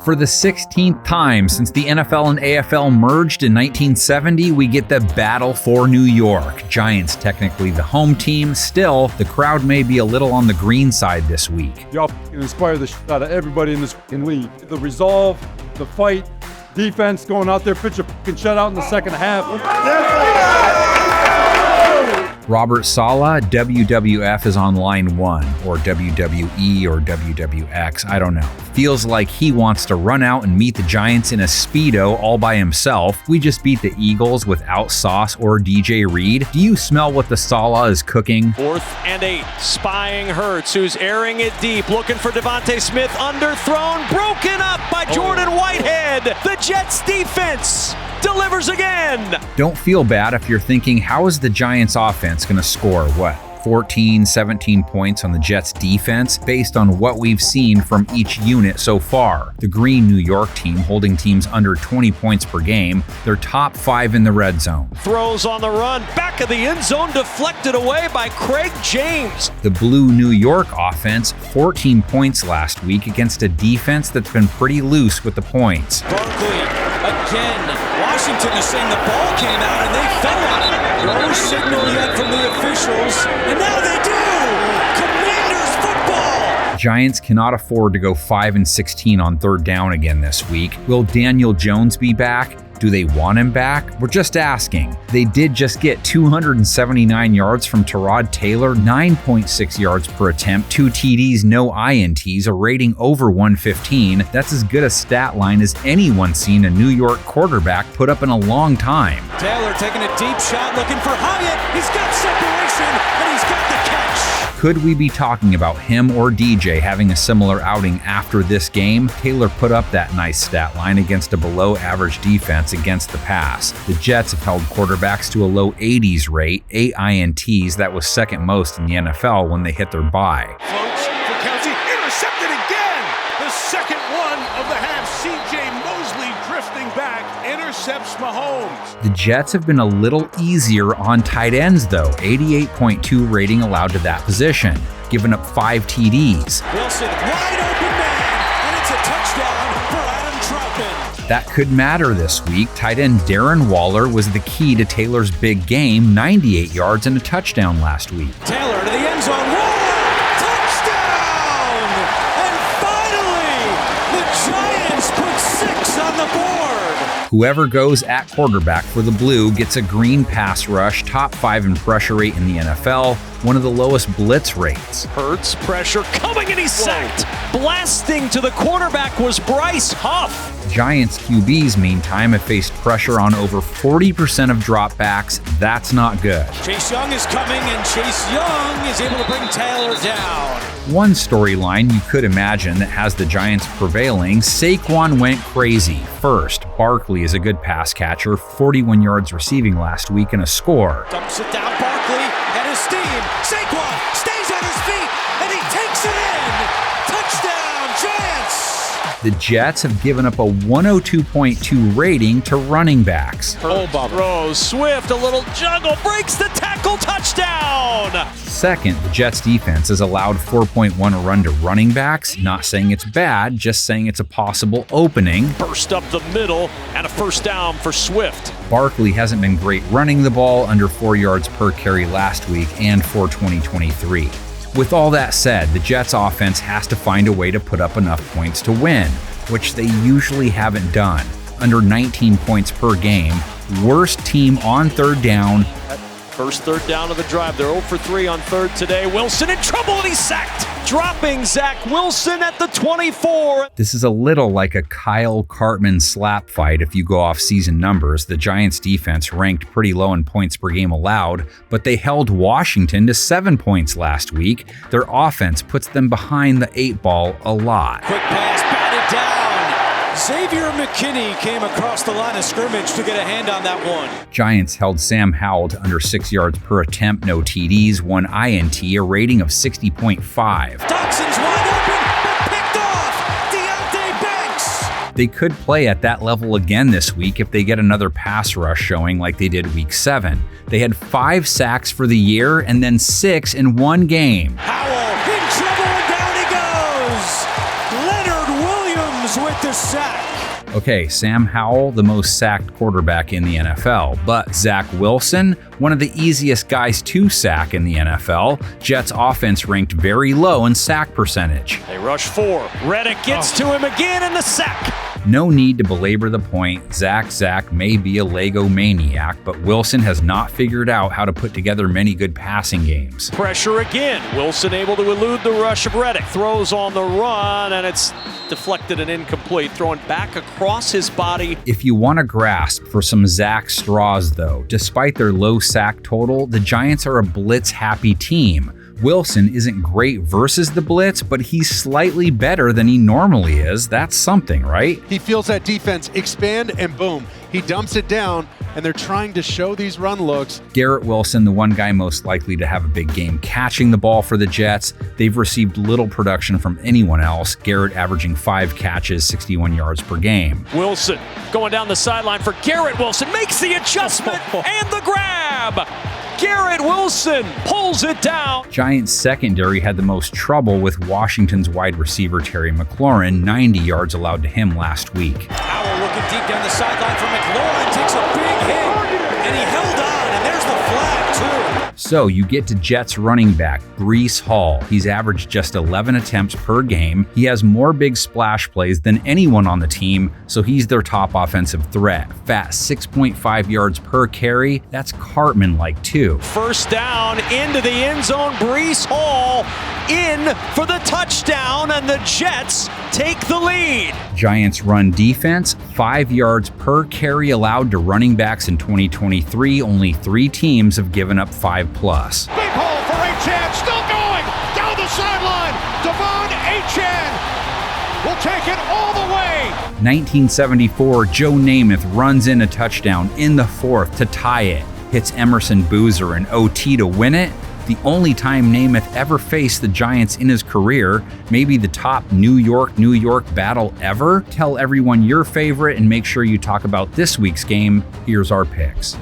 For the 16th time since the NFL and AFL merged in 1970, we get the battle for New York. Giants technically the home team. Still, the crowd may be a little on the green side this week. Y'all inspire the shit out of everybody in this league. The resolve, the fight, defense going out there, pitch a shutout in the second half. Robert Saleh, WWF is on line 1, or WWE or WWX, I don't know. Feels like he wants to run out and meet the Giants in a Speedo all by himself. We just beat the Eagles without Sauce or DJ Reed. Do you smell what the Saleh is cooking? 4th and 8, spying Hurts, who's airing it deep, looking for Devontae Smith, underthrown, broken up by Jordan Whitehead. The Jets defense delivers again. Don't feel bad if you're thinking, how is the Giants offense going to score, 14, 17 points on the Jets defense based on what we've seen from each unit so far. The Green New York team holding teams under 20 points per game. They're top 5 in the red zone. Throws on the run, back of the end zone, deflected away by Craig James. The Blue New York offense, 14 points last week against a defense that's been pretty loose with the points. Barkley again. Washington is saying the ball came out and they fell on it. No signal yet from the officials, and now they do! Commanders football! Giants cannot afford to go 5-16 on 3rd down again this week. Will Daniel Jones be back? Do they want him back? We're just asking. They did just get 279 yards from Tyrod Taylor, 9.6 yards per attempt, 2 TDs, no INTs, a rating over 115. That's as good a stat line as anyone's seen a New York quarterback put up in a long time. Taylor taking a deep shot, looking for Hyatt. He's got separation, and he's got the catch. Could we be talking about him or DJ having a similar outing after this game? Taylor put up that nice stat line against a below-average defense against the pass. The Jets have held quarterbacks to a low 80s rate, 8 INTs. That was second most in the NFL when they hit their bye. Floats for Kelsey, intercepted again! The second one of the half. C.J. Mosley drifting back, intercepts Mahomes. The Jets have been a little easier on tight ends though, 88.2 rating allowed to that position, giving up 5 TDs. Wilson, wide open man, and it's a touchdown for Adam Troutman. That could matter this week. Tight end Darren Waller was the key to Taylor's big game, 98 yards and a touchdown last week. Taylor to the end zone, Waller, touchdown! And finally, the Giants put 6 on the board. Whoever goes at quarterback for the Blue gets a green pass rush, top 5 in pressure rate in the NFL, one of the lowest blitz rates. Hurts, pressure coming, and he's sacked. Blasting to the quarterback was Bryce Huff. Giants QBs, meantime, have faced pressure on over 40% of dropbacks. That's not good. Chase Young is coming, and Chase Young is able to bring Taylor down. One storyline you could imagine that has the Giants prevailing, Saquon went crazy. First, Barkley is a good pass catcher, 41 yards receiving last week and a score. Dumps it down, Barkley, and his steam. Saquon stays on his feet, and he takes it in. Touchdown, Giants! The Jets have given up a 102.2 rating to running backs. Throws, Swift, a little juggle, breaks the tackle, touchdown! Second, the Jets defense has allowed 4.1 run to running backs. Not saying it's bad, just saying it's a possible opening. Burst up the middle, and a first down for Swift. Barkley hasn't been great running the ball, under 4 yards per carry last week and for 2023. With all that said, the Jets offense has to find a way to put up enough points to win, which they usually haven't done. Under 19 points per game, worst team on 3rd down. First 3rd down of the drive. They're 0 for 3 on 3rd today. Wilson in trouble, and he's sacked. Dropping Zach Wilson at the 24. This is a little like a Kyle Cartman slap fight if you go off season numbers. The Giants defense ranked pretty low in points per game allowed, but they held Washington to 7 points last week. Their offense puts them behind the 8 ball a lot. Quick pass, batted down. Xavier McKinney came across the line of scrimmage to get a hand on that one. Giants held Sam Howell to under 6 yards per attempt, no TDs, 1 INT, a rating of 60.5. Doxson's wide open, but picked off. Deontay Banks. They could play at that level again this week if they get another pass rush showing like they did week 7. They had 5 sacks for the year and then 6 in one game. Howell in trouble, and down he goes. Leonard Williams Hughes with the sack. Okay, Sam Howell, the most sacked quarterback in the NFL, but Zach Wilson, one of the easiest guys to sack in the NFL. Jets offense ranked very low in sack percentage. They rush 4. Reddick gets to him again and the sack. No need to belabor the point. Zach may be a Lego maniac, but Wilson has not figured out how to put together many good passing games. Pressure again. Wilson able to elude the rush of Reddick. Throws on the run, and it's deflected and incomplete. Throwing back across his body. If you want to grasp for some Zach straws, though, despite their low sack total, the Giants are a blitz-happy team. Wilson isn't great versus the blitz, but he's slightly better than he normally is. That's something, right? He feels that defense expand and boom, he dumps it down, and they're trying to show these run looks. Garrett Wilson, the one guy most likely to have a big game catching the ball for the Jets. They've received little production from anyone else. Garrett averaging 5 catches, 61 yards per game. Wilson going down the sideline for Garrett Wilson. Makes the adjustment and the grab. Garrett Wilson pulls it down. Giants secondary had the most trouble with Washington's wide receiver Terry McLaurin, 90 yards allowed to him last week. Howell looking deep down the sideline for McLaurin. Takes a big hit, and he held on, and there's the flag, too. So you get to Jets running back, Breece Hall. He's averaged just 11 attempts per game. He has more big splash plays than anyone on the team, so he's their top offensive threat. Fat 6.5 yards per carry. That's Cartman-like too. First down into the end zone. Breece Hall in for the touchdown, and the Jets take the lead. Giants run defense, 5 yards per carry allowed to running backs in 2023. Only 3 teams have given up 5+. Big hole for Achane, still going down the sideline. Devon Achane will take it all the way. 1974, Joe Namath runs in a touchdown in the 4th to tie it. Hits Emerson Boozer in OT to win it. The only time Namath ever faced the Giants in his career, maybe the top New York battle ever. Tell everyone your favorite and make sure you talk about this week's game. Here's our picks.